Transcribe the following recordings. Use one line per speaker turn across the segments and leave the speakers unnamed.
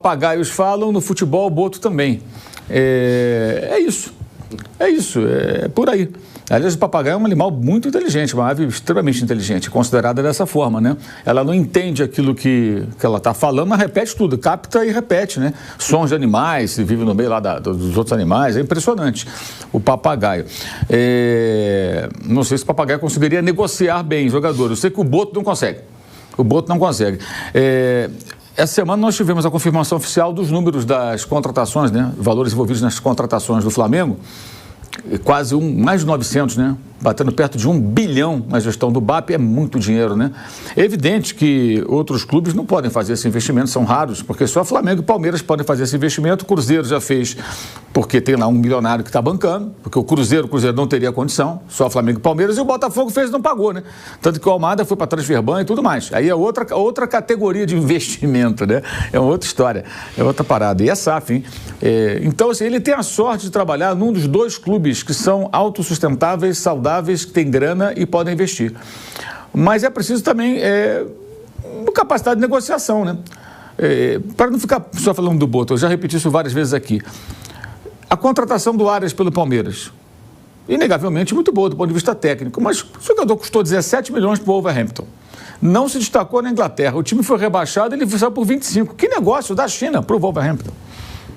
Papagaios falam, no futebol o boto também. É isso. É por aí. Aliás, o papagaio é um animal muito inteligente, uma ave extremamente inteligente, considerada dessa forma, né? Ela não entende aquilo que ela está falando, mas repete tudo, capta e repete, né? Sons de animais, vive no meio lá dos outros animais, é impressionante o papagaio. Não sei se o papagaio conseguiria negociar bem jogadores, eu sei que o boto não consegue. Essa semana nós tivemos a confirmação oficial dos números das contratações, né? Valores envolvidos nas contratações do Flamengo. Quase mais de 900, né? Batendo perto de 1 bilhão na gestão do BAP, é muito dinheiro, né? É evidente que outros clubes não podem fazer esse investimento, são raros, porque só Flamengo e Palmeiras podem fazer esse investimento. O Cruzeiro já fez, porque tem lá um milionário que está bancando, porque o Cruzeiro não teria condição, só Flamengo e Palmeiras, e o Botafogo fez e não pagou, né? Tanto que o Almada foi para Transferban e tudo mais. Aí é outra categoria de investimento, né? É uma outra história, é outra parada. E é SAF, hein? Então, assim, ele tem a sorte de trabalhar num dos dois clubes que são autossustentáveis, saudáveis, que têm grana e podem investir. Mas é preciso também capacidade de negociação, né? Para não ficar só falando do Boto, eu já repeti isso várias vezes aqui. A contratação do Arias pelo Palmeiras, inegavelmente muito boa do ponto de vista técnico, mas o jogador custou 17 milhões para o Wolverhampton. Não se destacou na Inglaterra. O time foi rebaixado, ele saiu por 25. Que negócio da China para o Wolverhampton,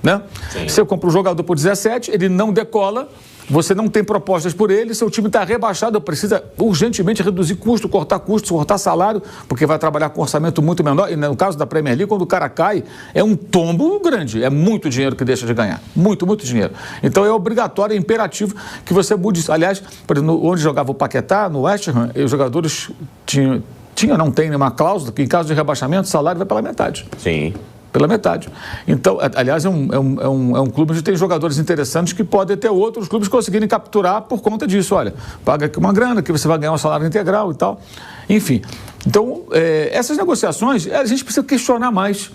né? Você compra um jogador por 17, ele não decola, você não tem propostas por ele, seu time está rebaixado, precisa urgentemente reduzir custo, cortar salário, porque vai trabalhar com orçamento muito menor. E no caso da Premier League, quando o cara cai, é um tombo grande, é muito dinheiro que deixa de ganhar, muito dinheiro. Então é obrigatório, é imperativo que você mude. Aliás, por exemplo, onde jogava o Paquetá, no West Ham, os jogadores não tem uma cláusula que em caso de rebaixamento o salário vai pela metade.
Sim.
Pela metade. Então, aliás, é um clube onde tem jogadores interessantes que podem ter outros clubes conseguirem capturar por conta disso. Olha, paga aqui uma grana que você vai ganhar um salário integral e tal. Enfim. Então, essas negociações, a gente precisa questionar mais,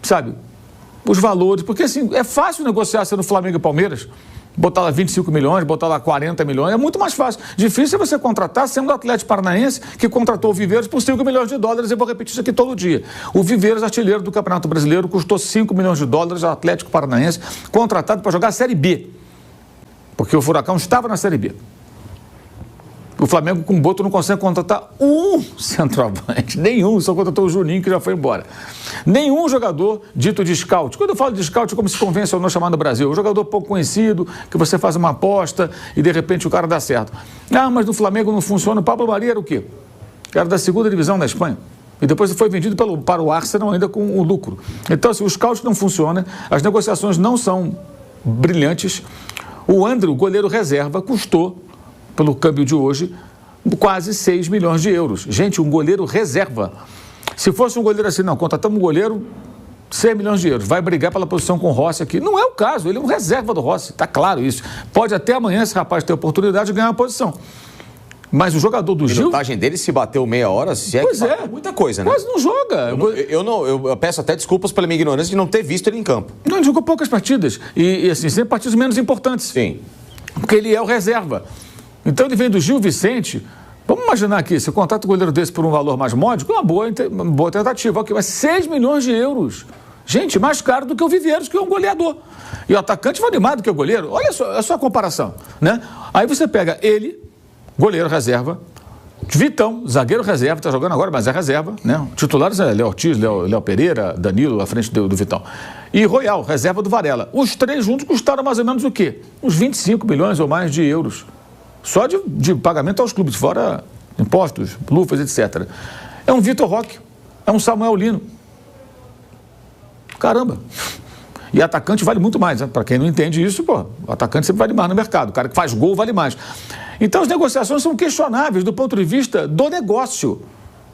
sabe, os valores. Porque, assim, é fácil negociar sendo Flamengo e Palmeiras. Botar lá 25 milhões, botar lá 40 milhões, é muito mais fácil. Difícil é você contratar sendo o Atlético Paranaense, que contratou o Viveiros por 5 milhões de dólares, eu vou repetir isso aqui todo dia. O Viveiros, artilheiro do Campeonato Brasileiro, custou 5 milhões de dólares ao Atlético Paranaense, contratado para jogar a Série B, porque o Furacão estava na Série B. O Flamengo, com o Boto, não consegue contratar um centroavante, nenhum, só contratou o Juninho, que já foi embora. Nenhum jogador dito de scout. Quando eu falo de scout, é como se convencionou chamar no Brasil. Um jogador pouco conhecido, que você faz uma aposta e de repente o cara dá certo. Ah, mas no Flamengo não funciona. O Pablo Mari era o quê? Era da segunda divisão da Espanha. E depois foi vendido para o Arsenal ainda com o lucro. Então, assim, o scout não funciona, as negociações não são brilhantes. O André, o goleiro reserva, custou, pelo câmbio de hoje, quase 6 milhões de euros. Gente, um goleiro reserva. Se fosse um goleiro assim, não, contratamos um goleiro, 100 milhões de euros, vai brigar pela posição com o Rossi aqui. Não é o caso, ele é um reserva do Rossi, está claro isso. Pode até amanhã esse rapaz ter a oportunidade de ganhar uma posição. Mas o jogador do Gil... A
minutagem dele, se bateu meia hora,
pois é
muita coisa, né?
Mas não joga.
Eu peço até desculpas pela minha ignorância de não ter visto ele em campo.
Não, ele jogou poucas partidas. E assim, sempre partidas menos importantes.
Sim.
Porque ele é o reserva. Então ele vem do Gil Vicente. Vamos imaginar aqui, se contrata um goleiro desse por um valor mais módico, uma boa tentativa. Ok, mas 6 milhões de euros. Gente, mais caro do que o Viveiros, que é um goleador. E o atacante vai mais do que o goleiro. Olha só, é só a comparação, né? Aí você pega ele, goleiro reserva, Vitão, zagueiro reserva, está jogando agora, mas é reserva, né? Titulares é Léo Ortiz, Léo Pereira, Danilo, à frente do Vitão. E Royal, reserva do Varela. Os três juntos custaram mais ou menos o quê? Uns 25 milhões ou mais de euros. Só de pagamento aos clubes, fora impostos, lufas, etc. É um Vitor Roque, é um Samuel Lino. Caramba! E atacante vale muito mais, né? Para quem não entende isso, pô, o atacante sempre vale mais no mercado. O cara que faz gol vale mais. Então as negociações são questionáveis do ponto de vista do negócio,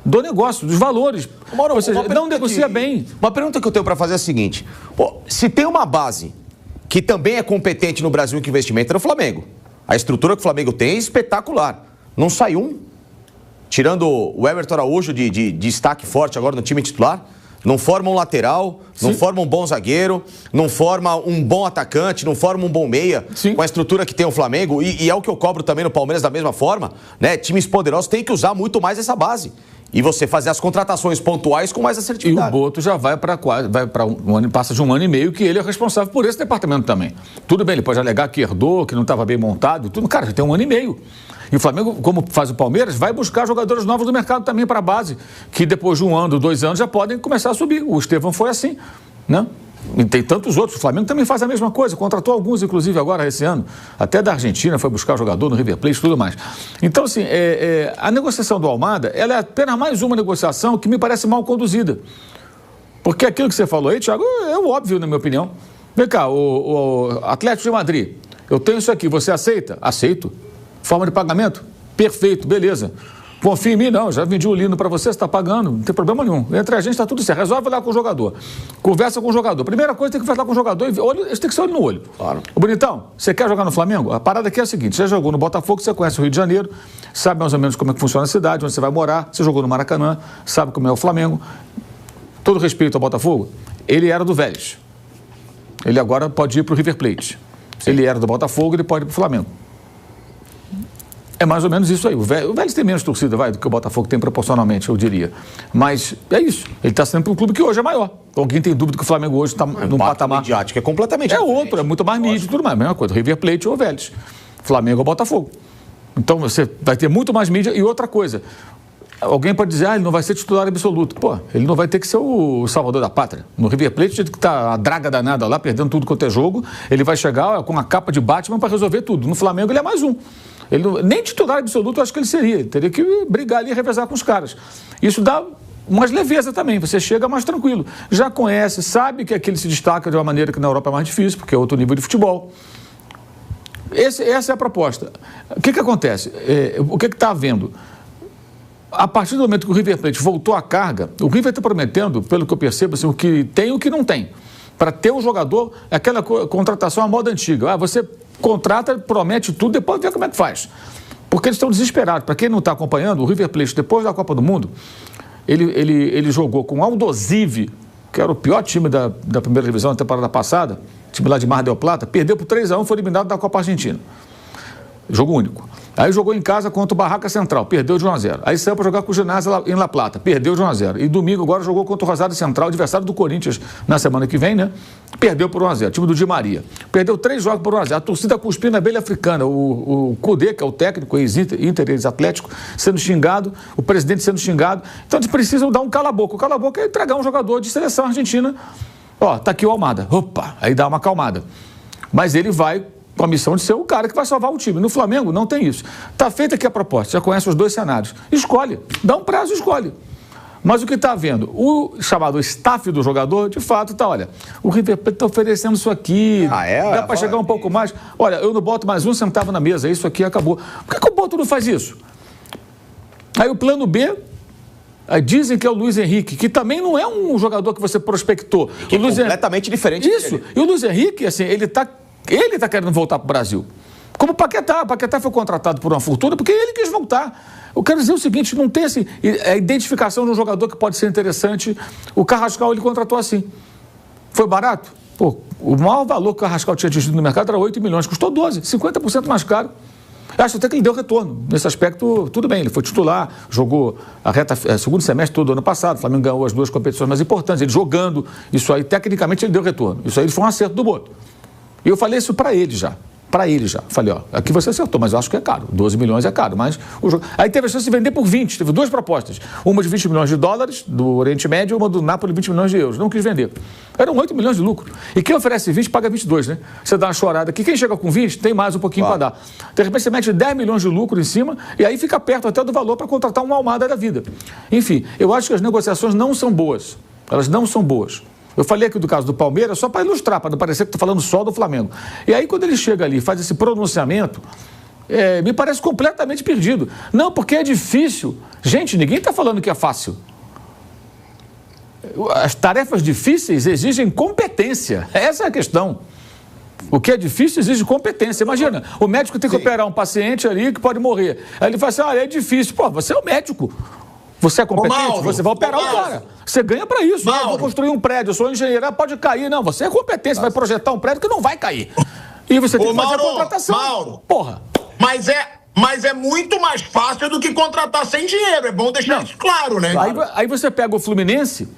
dos valores. Ou seja, não negocia bem.
Uma pergunta que eu tenho para fazer é a seguinte: se tem uma base que também é competente no Brasil com investimento, é no Flamengo. A estrutura que o Flamengo tem é espetacular. Não sai um. Tirando o Everton Araújo de destaque forte agora no time titular. Não forma um lateral, não forma um bom zagueiro, não forma um bom atacante, não forma um bom meia. Sim. Com a estrutura que tem o Flamengo. E é o que eu cobro também no Palmeiras da mesma forma, né? Times poderosos têm que usar muito mais essa base. E você fazer as contratações pontuais com mais assertividade.
E o Boto já vai para passa de 1 ano e meio que ele é responsável por esse departamento também. Tudo bem, ele pode alegar que herdou, que não estava bem montado, tudo. Cara, já tem 1 ano e meio. E o Flamengo, como faz o Palmeiras, vai buscar jogadores novos do mercado também para a base, que depois de 1 ano, 2 anos, já podem começar a subir. O Estevão foi assim, né? E tem tantos outros. O Flamengo também faz a mesma coisa. Contratou alguns, inclusive, agora, esse ano. Até da Argentina, foi buscar jogador no River Plate e tudo mais. Então, assim, a negociação do Almada, ela é apenas mais uma negociação que me parece mal conduzida. Porque aquilo que você falou aí, Thiago, é o óbvio, na minha opinião. Vem cá, o Atlético de Madrid, eu tenho isso aqui, você aceita? Aceito. Forma de pagamento? Perfeito, beleza. Confia em mim, não, já vendi o Lino para você está pagando, não tem problema nenhum. Entre a gente está tudo certo, resolve lá com o jogador. Conversa com o jogador. Primeira coisa, tem que falar com o jogador, isso tem que ser olho no olho. Claro. Bonitão, você quer jogar no Flamengo? A parada aqui é a seguinte, você jogou no Botafogo, você conhece o Rio de Janeiro, sabe mais ou menos como é que funciona a cidade, onde você vai morar, você jogou no Maracanã, sabe como é o Flamengo. Todo respeito ao Botafogo, ele era do Vélez. Ele agora pode ir para o River Plate. Sim. Ele era do Botafogo, ele pode ir para o Flamengo. É mais ou menos isso aí. O Vélez tem menos torcida, do que o Botafogo tem proporcionalmente, eu diria. Mas é isso. Ele está sendo para um clube que hoje é maior. Alguém tem dúvida que o Flamengo hoje está num patamar...
midiático é completamente diferente.
Outro, é muito mais mídia e tudo mais. Mesma coisa, River Plate ou Vélez. Flamengo ou Botafogo. Então você vai ter muito mais mídia. E outra coisa, alguém pode dizer, ele não vai ser titular absoluto. Pô, ele não vai ter que ser o salvador da pátria. No River Plate, que está a draga danada lá, perdendo tudo quanto é jogo, ele vai chegar com a capa de Batman para resolver tudo. No Flamengo ele é mais um. Ele não, nem titular absoluto eu acho que ele seria. Ele teria que brigar ali e revezar com os caras. Isso dá mais leveza também. Você chega mais tranquilo. Já conhece, sabe que aquele se destaca de uma maneira que na Europa é mais difícil, porque é outro nível de futebol. Essa é a proposta. O que acontece? O que está havendo? A partir do momento que o River Plate voltou à carga, o River está prometendo, pelo que eu percebo, assim, o que tem e o que não tem. Para ter um jogador, aquela contratação à moda antiga. Você contrata, promete tudo, depois vê como é que faz. Porque eles estão desesperados. Para quem não está acompanhando, o River Plate, depois da Copa do Mundo, ele jogou com o Aldosivi, que era o pior time da primeira divisão da temporada passada, time lá de Mar del Plata, perdeu por 3-1, foi eliminado da Copa Argentina. Jogo único. Aí jogou em casa contra o Barraca Central, perdeu de 1-0. Aí saiu para jogar com o Ginásio em La Plata, perdeu de 1-0. E domingo agora jogou contra o Rosário Central, adversário do Corinthians na semana que vem, né? Perdeu por 1-0, time do Di Maria. Perdeu 3 jogos por 1-0. A torcida cuspindo na abelha africana, o Cudê, que é o técnico, ex-Inter, ex-Atlético, sendo xingado, o presidente sendo xingado. Então eles precisam dar um cala-boca. O cala-boca é entregar um jogador de seleção argentina. Ó, tá aqui o Almada. Opa, aí dá uma acalmada. Mas ele vai com a missão de ser o cara que vai salvar o time. No Flamengo não tem isso. Está feita aqui a proposta, já conhece os 2 cenários. Escolhe, dá um prazo e escolhe. Mas o que está havendo? O chamado staff do jogador, de fato, está, olha, o River Plate está oferecendo isso aqui, dá para chegar um pouco mais. Olha, eu não boto mais 1 centavo na mesa, isso aqui acabou. Por que o Boto não faz isso? Aí o plano B, aí dizem que é o Luiz Henrique, que também não é um jogador que você prospectou.
Que é completamente diferente
dele. Isso, e o Luiz Henrique, assim, ele está querendo voltar para o Brasil. Como o Paquetá foi contratado por uma fortuna porque ele quis voltar. Eu quero dizer o seguinte, não tem assim, a identificação de um jogador que pode ser interessante. O Carrascal ele contratou assim. Foi barato? Pô, o maior valor que o Carrascal tinha atingido no mercado era 8 milhões, custou 12, 50% mais caro. Eu acho até que ele deu retorno. Nesse aspecto, tudo bem, ele foi titular, jogou segundo semestre todo ano passado, o Flamengo ganhou as 2 competições mais importantes, ele jogando, isso aí, tecnicamente, ele deu retorno. Isso aí foi um acerto do Boto. E eu falei isso para ele já. Falei, ó, aqui você acertou, mas eu acho que é caro. 12 milhões é caro, mas o jogo... Aí teve a chance de vender por 20, teve 2 propostas. Uma de 20 milhões de dólares do Oriente Médio e uma do Napoli de 20 milhões de euros. Não quis vender. Eram 8 milhões de lucro. E quem oferece 20 paga 22, né? Você dá uma chorada aqui. Quem chega com 20 tem mais um pouquinho para dar. De repente você mete 10 milhões de lucro em cima e aí fica perto até do valor para contratar um Almada da vida. Enfim, eu acho que as negociações não são boas. Elas não são boas. Eu falei aqui do caso do Palmeiras só para ilustrar, para não parecer que estou falando só do Flamengo. E aí, quando ele chega ali e faz esse pronunciamento, me parece completamente perdido. Não, porque é difícil. Gente, ninguém está falando que é fácil. As tarefas difíceis exigem competência. Essa é a questão. O que é difícil exige competência. Imagina, o médico tem que operar um paciente ali que pode morrer. Aí ele fala assim, é difícil. Pô, você é o médico. Você é competente, você vai operar o cara. Você ganha para isso. Eu vou construir um prédio, eu sou engenheiro, pode cair. Não, você é competente, você vai projetar um prédio que não vai cair. E você tem que fazer a contratação.
Mauro,
porra.
Mas mas é muito mais fácil do que contratar sem dinheiro. É bom deixar isso claro, né?
Aí você pega o Fluminense,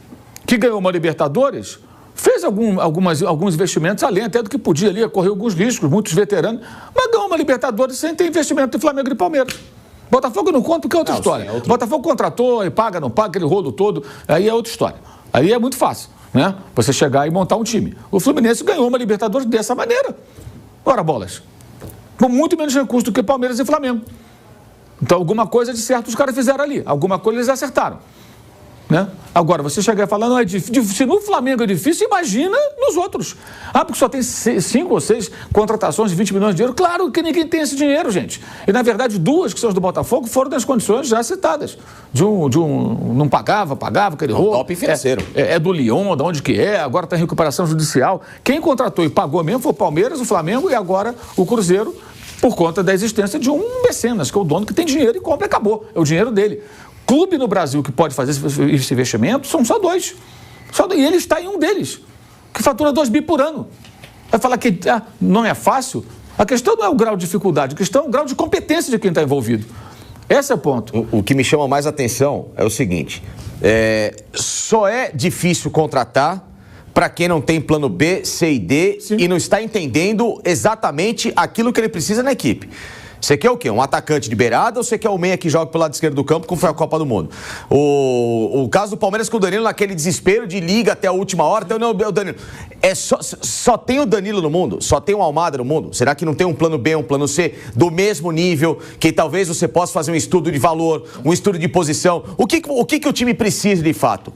que ganhou uma Libertadores, fez alguns investimentos além até do que podia ali, correu alguns riscos, muitos veteranos, mas ganhou uma Libertadores sem ter investimento em Flamengo e Palmeiras. Botafogo não conta porque é outra história. Sim, é Botafogo contratou e paga, não paga, aquele rolo todo, aí é outra história. Aí é muito fácil, né? Você chegar e montar um time. O Fluminense ganhou uma Libertadores dessa maneira. Ora, bolas. Com muito menos recursos do que Palmeiras e Flamengo. Então, alguma coisa de certo os caras fizeram ali. Alguma coisa eles acertaram. Né? Agora, você chegar e falar, não é difícil. Se no Flamengo é difícil, imagina nos outros. Ah, porque só tem 5 ou 6 contratações de 20 milhões de euros. Claro que ninguém tem esse dinheiro, gente. E, na verdade, 2 que são as do Botafogo foram das condições já citadas. Não pagava, aquele rolo.
Top financeiro.
É do Lyon, de onde que é, agora está em recuperação judicial. Quem contratou e pagou mesmo foi o Palmeiras, o Flamengo e agora o Cruzeiro, por conta da existência de um mecenas, que é o dono que tem dinheiro e compra e acabou. É o dinheiro dele. Clube no Brasil que pode fazer esse investimento são só 2. E ele está em um deles, que fatura 2 bi por ano. Vai falar que não é fácil? A questão não é o grau de dificuldade, a questão é o grau de competência de quem está envolvido. Esse é o ponto.
O que me chama mais atenção é o seguinte, só é difícil contratar para quem não tem plano B, C e D. Sim. E não está entendendo exatamente aquilo que ele precisa na equipe. Você quer o quê? Um atacante de beirada ou você quer o meia que joga pelo lado esquerdo do campo, como foi a Copa do Mundo? O caso do Palmeiras com o Danilo, naquele desespero de liga até a última hora, então não, o Danilo. Só tem o Danilo no mundo? Só tem o Almada no mundo? Será que não tem um plano B, um plano C do mesmo nível, que talvez você possa fazer um estudo de valor, um estudo de posição? O que o time precisa de fato?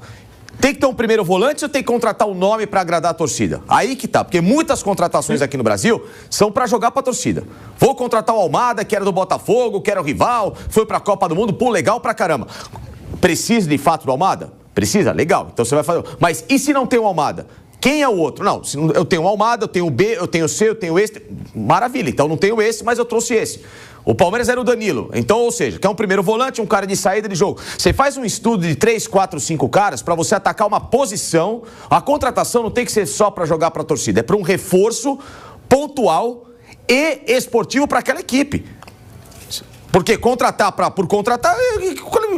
Tem que ter um primeiro volante ou tem que contratar um nome para agradar a torcida? Aí que tá, porque muitas contratações aqui no Brasil são para jogar para a torcida. Vou contratar o Almada, que era do Botafogo, que era o rival, foi para a Copa do Mundo, pô, legal pra caramba. Precisa de fato do Almada? Precisa? Legal. Então você vai fazer. Mas e se não tem o Almada? Quem é o outro? Não, eu tenho o Almada, eu tenho o B, eu tenho o C, eu tenho esse. Maravilha, então não tenho esse, mas eu trouxe esse. O Palmeiras era o Danilo. Então, ou seja, quer um primeiro volante, um cara de saída de jogo. Você faz um estudo de 3, 4, 5 caras para você atacar uma posição. A contratação não tem que ser só para jogar para a torcida. É para um reforço pontual e esportivo para aquela equipe. Porque contratar por contratar,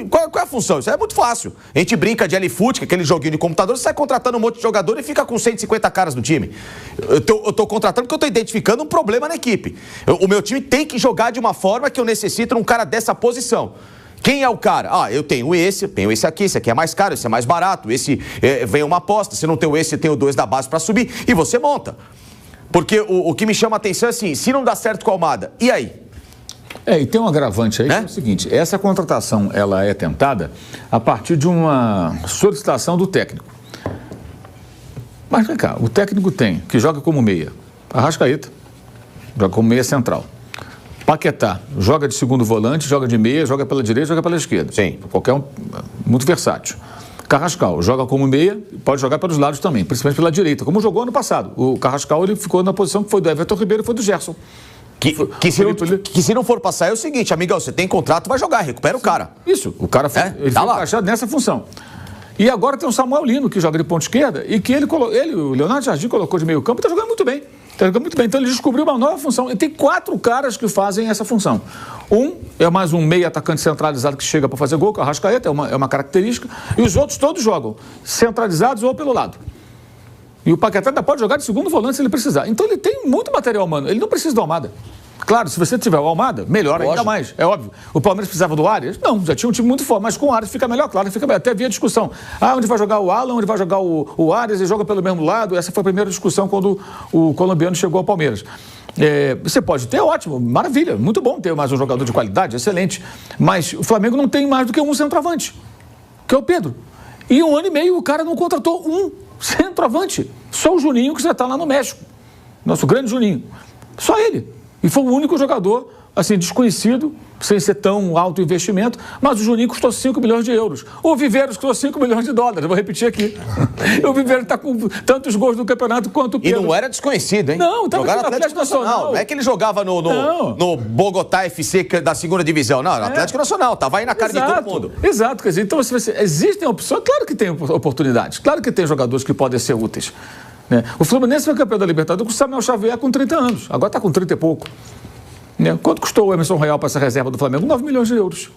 qual é a função? Isso é muito fácil. A gente brinca de L-Foot, que é aquele joguinho de computador, você sai contratando um monte de jogador e fica com 150 caras no time. Eu tô contratando porque eu tô identificando um problema na equipe. O meu time tem que jogar de uma forma que eu necessito de um cara dessa posição. Quem é o cara? Eu tenho esse aqui é mais caro, esse é mais barato, esse vem uma aposta, se não tem esse, eu tenho 2 da base para subir, e você monta. Porque o que me chama a atenção é assim, se não dá certo com a Almada, e aí?
E tem um agravante aí, que é o seguinte, essa contratação, ela é tentada a partir de uma solicitação do técnico. Mas vem cá, o técnico que joga como meia, Arrascaeta, joga como meia central. Paquetá, joga de segundo volante, joga de meia, joga pela direita, joga pela esquerda.
Sim.
Qualquer um, muito versátil. Carrascal, joga como meia, pode jogar pelos lados também, principalmente pela direita, como jogou ano passado. O Carrascal, ele ficou na posição que foi do Everton Ribeiro e foi do Gerson.
Que se não for passar é o seguinte, amigão, você tem contrato, vai jogar, recupera o cara.
Isso, o cara foi encaixado nessa função. E agora tem o Samuel Lino, que joga de ponta esquerda, e que o Leonardo Jardim colocou de meio campo e está jogando muito bem. Então ele descobriu uma nova função. E tem 4 caras que fazem essa função. Um é mais um meio atacante centralizado que chega para fazer gol, que é o Arrascaeta, é uma característica. E os outros todos jogam centralizados ou pelo lado. E o Paquetá ainda pode jogar de segundo volante se ele precisar. Então ele tem muito material humano. Ele não precisa do Almada. Claro, se você tiver o Almada, melhor ainda mais. É óbvio. O Palmeiras precisava do Arias? Não, já tinha um time muito forte. Mas com o Arias fica melhor, claro. Fica melhor. Até havia discussão. Onde vai jogar o Alan, onde vai jogar o Arias, e joga pelo mesmo lado. Essa foi a primeira discussão quando o colombiano chegou ao Palmeiras. Você pode ter, ótimo, maravilha. Muito bom ter mais um jogador de qualidade, excelente. Mas o Flamengo não tem mais do que um centroavante, que é o Pedro. E 1 ano e meio o cara não contratou um centroavante. Só o Juninho, que já está lá no México. Nosso grande Juninho. Só ele. E foi o único jogador, assim, desconhecido, sem ser tão alto investimento, mas o Juninho custou 5 milhões de euros. O Viveiros custou 5 milhões de dólares, eu vou repetir aqui. O Viveiros está com tantos gols no campeonato quanto o Pedro.
E não era desconhecido, hein?
Não, estava no
Atlético Nacional. Não é que ele jogava no Bogotá FC da segunda divisão. Não, era Atlético Nacional, estava aí na cara de todo mundo.
Exato, quer dizer, então existem opções, claro que tem oportunidades, claro que tem jogadores que podem ser úteis. O Fluminense foi campeão da Libertadores com o Samuel Xavier com 30 anos, agora está com 30 e pouco. Né? Quanto custou o Emerson Royal para essa reserva do Flamengo? 9 milhões de euros.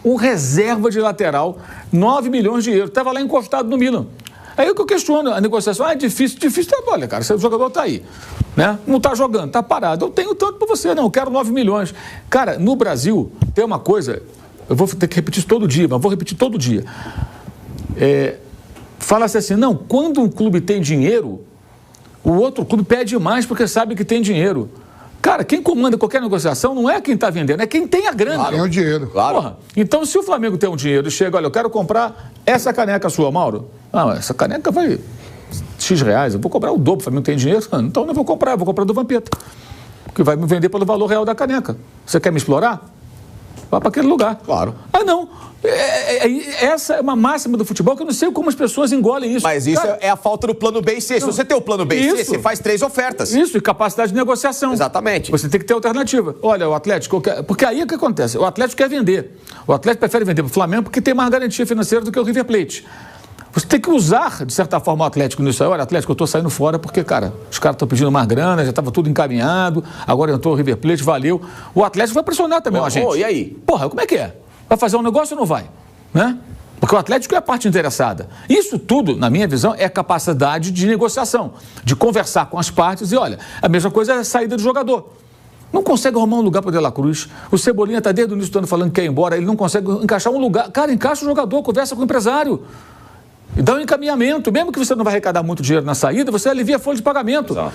Um reserva de lateral, 9 milhões de euros. Estava lá encostado no Milan. Aí o que eu questiono, a negociação, é difícil. Olha, cara, o jogador está aí, né? Não está jogando, está parado. Eu tenho tanto para você, não, eu quero 9 milhões. Cara, no Brasil, tem uma coisa, eu vou ter que repetir isso todo dia, mas vou repetir todo dia. Fala-se assim, não, quando um clube tem dinheiro, o outro clube pede mais porque sabe que tem dinheiro. Cara, quem comanda qualquer negociação não é quem está vendendo, é quem tem a grana.
Tem o dinheiro.
Claro.
Porra, então, se o Flamengo tem um dinheiro e chega, olha, eu quero comprar essa caneca sua, Mauro. Não, essa caneca vai X reais, eu vou cobrar o dobro, o Flamengo tem dinheiro, então eu não vou comprar, eu vou comprar do Vampeta, que vai me vender pelo valor real da caneca. Você quer me explorar? Vá para aquele lugar.
Claro.
Ah, não. Essa é uma máxima do futebol que eu não sei como as pessoas engolem isso.
Mas isso
Cara,
é a falta do plano B e C. Se você tem o plano B e C,
Isso.
você faz 3 ofertas.
Isso, e capacidade de negociação.
Exatamente.
Você tem que ter alternativa. Olha, o Atlético... Porque aí o que acontece? O Atlético quer vender. O Atlético prefere vender para o Flamengo porque tem mais garantia financeira do que o River Plate. Você tem que usar, de certa forma, o Atlético nisso aí. Olha, Atlético, eu estou saindo fora porque, cara, os caras estão pedindo mais grana, já estava tudo encaminhado, agora entrou o River Plate, valeu. O Atlético vai pressionar também a gente.
E aí?
Porra, como é que é? Vai fazer um negócio ou não vai? Né? Porque o Atlético é a parte interessada. Isso tudo, na minha visão, é a capacidade de negociação, de conversar com as partes e, olha, a mesma coisa é a saída do jogador. Não consegue arrumar um lugar para o De La Cruz. O Cebolinha está desde o início do ano falando que quer ir embora, ele não consegue encaixar um lugar. Cara, encaixa o jogador, conversa com o empresário. E dá um encaminhamento. Mesmo que você não vai arrecadar muito dinheiro na saída, você alivia a folha de pagamento. Exato.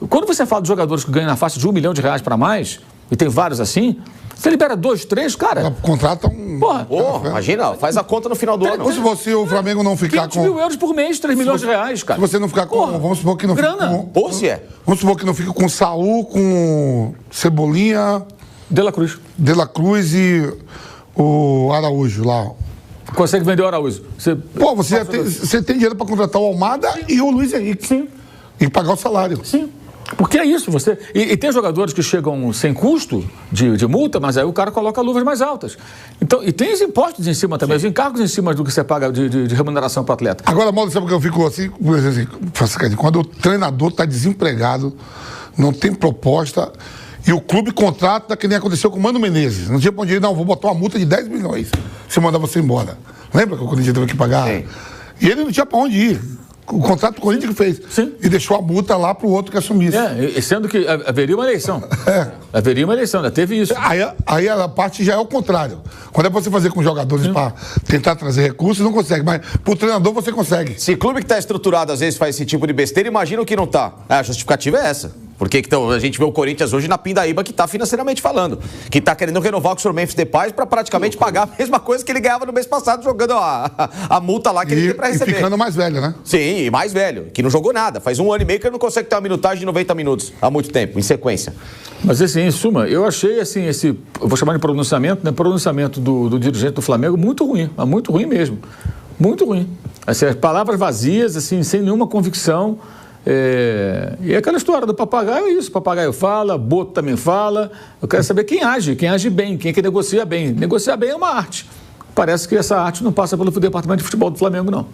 Quando você fala de jogadores que ganham na faixa de R$1 milhão para mais, e tem vários assim, você libera 2, 3, cara.
Contrata um...
Porra.
Imagina, faz a conta no final do ano.
Ou se o Flamengo não ficar
20 mil euros por mês, 3 milhões de reais, cara.
Se você não ficar com... Vamos supor que não fique
grana.
com...
Ou se é.
Vamos supor que não fique com Saúl, com Cebolinha...
De La Cruz.
De La Cruz e o Araújo lá.
Consegue vender o Araújo.
Você tem dinheiro para contratar o Almada e o Luiz Henrique.
Sim.
E pagar o salário.
Sim. Porque é isso, você... E tem jogadores que chegam sem custo de multa, mas aí o cara coloca luvas mais altas. Então, e tem os impostos em cima também, os encargos em cima do que você paga de remuneração para o atleta.
Agora, Mauro, sabe o que eu fico assim? Quando o treinador está desempregado, não tem proposta, e o clube contrata, que nem aconteceu com o Mano Menezes. Não tinha pra onde ir, não, vou botar uma multa de 10 milhões se mandar você embora. Lembra que o Corinthians teve que pagar?
Sim.
E ele não tinha para onde ir. O contrato do Corinthians que fez.
Sim.
E deixou a multa lá pro outro que assumisse.
Sendo que haveria uma eleição. Haveria uma eleição, já teve isso.
Aí a parte já é o contrário. Quando é pra você fazer com jogadores para tentar trazer recursos, não consegue. Mas pro treinador você consegue.
Se clube que tá estruturado às vezes faz esse tipo de besteira, imagina o que não tá. A justificativa é essa. Porque então, a gente vê o Corinthians hoje na pindaíba que tá financeiramente falando. Que tá querendo renovar com o Sr. Memphis Depay para praticamente pagar a mesma coisa que ele ganhava no mês passado jogando a multa lá que ele tem para receber.
E ficando mais velho, né?
Sim, mais velho. Que não jogou nada. Faz 1 ano e meio que ele não consegue ter uma minutagem de 90 minutos há muito tempo, em sequência.
Mas assim, em suma, eu achei assim, eu vou chamar de pronunciamento, né? Pronunciamento do dirigente do Flamengo muito ruim, mas muito ruim mesmo. Muito ruim. Assim, as palavras vazias, assim, sem nenhuma convicção. E aquela história do papagaio é isso, o papagaio fala, Boto também fala. Eu quero saber quem age bem, quem é que negocia bem. Negociar bem é uma arte. Parece que essa arte não passa pelo departamento de futebol do Flamengo, não.